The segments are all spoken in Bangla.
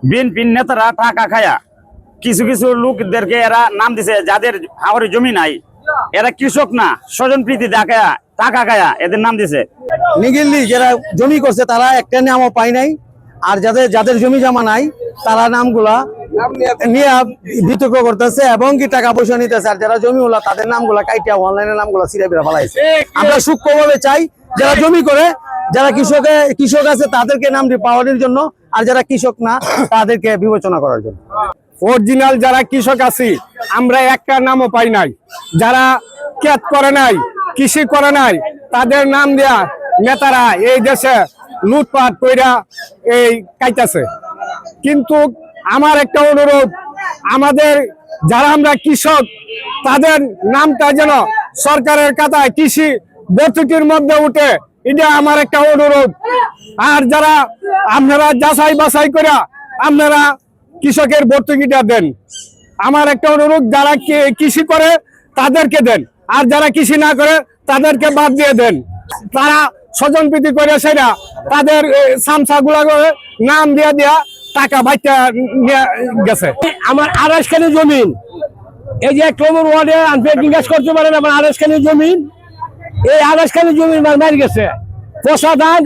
বিএনপির নেতারা টাকা খায়া কিছু কিছু লোকদেরকে এরা নাম দিছে, যাদের হাওরে জমি নাই, এরা কৃষক না, স্বজনপ্রীতি দেখায়া টাকা খায়া এদের নাম দিছে। নিগিল্লি যারা জমি করছে তারা একটা নামও পায় নাই, আর যাদের যাদের জমি জমা নাই তারা নামগুলা নিয়ে বিতর্ক করতেছে এবং কি টাকা পয়সা নিতেছে, আর যারা জমি হলো তাদের নামগুলা কাইটা অনলাইনে নামগুলা ছিঁড়ে বেড়ে ফেলাইছে। আমরা সূক্ষ্মভাবে চাই যারা জমি করে, যারা কৃষক আছে তাদেরকে নামটি পাওয়ার জন্য, আর যারা কৃষক না তাদেরকে বিবেচনা করার জন্য। অরিজিনাল যারা কৃষক আছি আমরা একটা নামও পাই নাই, যারা ক্ষেত করে নাই, কৃষি করে নাই, তাদের নাম দেয়া নেতারা এই দেশে লুটপাট কইরা এই কাইতাছে। কিন্তু আমার একটা অনুরোধ, আমাদের যারা আমরা কৃষক তাদের নামটা যেন সরকারের খাতায় কৃষি ভর্তুকির মধ্যে উঠে, এটা আমার একটা অনুরোধ। আর যারা আপনারা যাচাই বাছাই করে আপনারা কৃষকের ভর্তুকিটা দেন, আমার একটা অনুরোধ, যারা কৃষি করে তাদেরকে দেন, আর যারা কৃষি না করে তাদেরকে বাদ দিয়ে দেন। তারা স্বজনপ্রীতি করে সেটা তাদের সামসাগুলা করে নাম দিয়ে দেয়া টাকা বাইটা নিয়ে গেছে। আমার 28খানি জমিন, এই যে ক্রমর ওয়ার্ডে জিজ্ঞাসা করতে পারেন, আমার 28খানি জমিন, এই 28খানি জমিন মার গেছে, পোষা ধান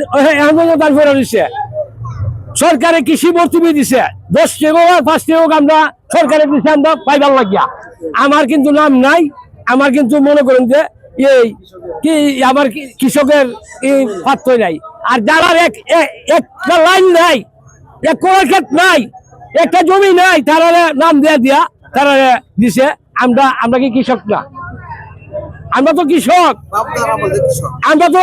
ধান ফেরা দিচ্ছে, সরকারে কৃষি ভর্তুকি দিছে 10 টাকা 5 টাকা আমরা সরকারের দিচ্ছে, আমরা পাইবার লাগিয়া। আমার কিন্তু নাম নাই, আমার কিন্তু মনে করেন যে এই কি আমার কৃষকের এই পাত্র নাই। আর যারা একটা লাইন নাই, এক কোন ক্ষেত নাই, একটা জমি নাই, তারা নাম দিয়া তারা দিছে। আমরা কি কৃষক না? আমরা তো কৃষক, আমরা তো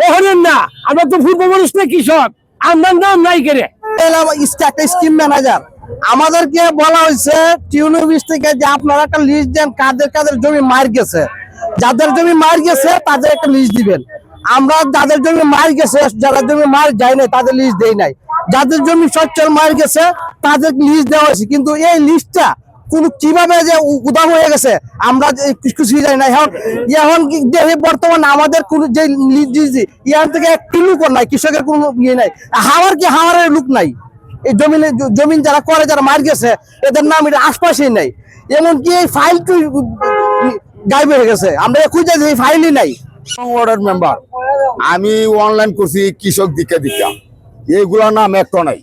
ওহরেন না, আমরা তো পূর্বপুরুষ না কৃষক, আমার নাম নাই কেড়ে। স্কিম ম্যানেজার আমাদেরকে বলা হয়েছে টিউন অফিস থেকে যে আপনারা একটা লিস্ট দেন কাদের কাদের জমি মার গেছে, যাদের জমি মার গেছে তাদের একটা লিস্ট দিবেন। আমরা যাদের জমি মার গেছে, যারা জমি মার যায় নাই তাদের লিস্ট দেই নাই, যাদের জমি সচ্ছল মার গেছে তাদের লিস্ট দেওয়া হয়েছে। কিন্তু এই লিস্টটা কোন কিভাবে যে উদাম হয়ে গেছে আমরা কিছু জানি না। এখন বর্তমানে আমাদের কোন যে ইয়ার থেকে একটি লোক নাই, কৃষকের কোন ইয়ে নাই, হাওয়ারের লোক নাই। এই জমিন যারা করে, যারা মার গেছে এদের নাম এটা আশপাশেই নাই। এমনকি এই ফাইলটি গায়েব হয়ে গেছে, আমরা খুঁজে এই ফাইলই নাই। ওয়ার্ডের মেম্বার আমি অনলাইন করছি কৃষক দিকে এইগুলা নাম একটা নাই,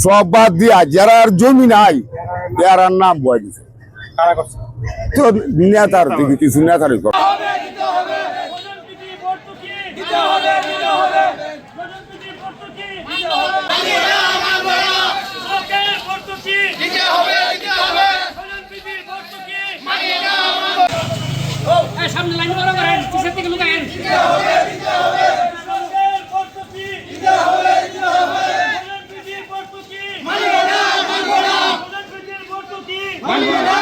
সব বাদ দিয়া যারা জমি নাই তার নাম বয় দিছে। তো নেতার দিকে কিছু নেতারই সামনে লাইন বড় করেন, পিছের দিকে লুকায়েন। মানবো না, মানবো না, মানবো না।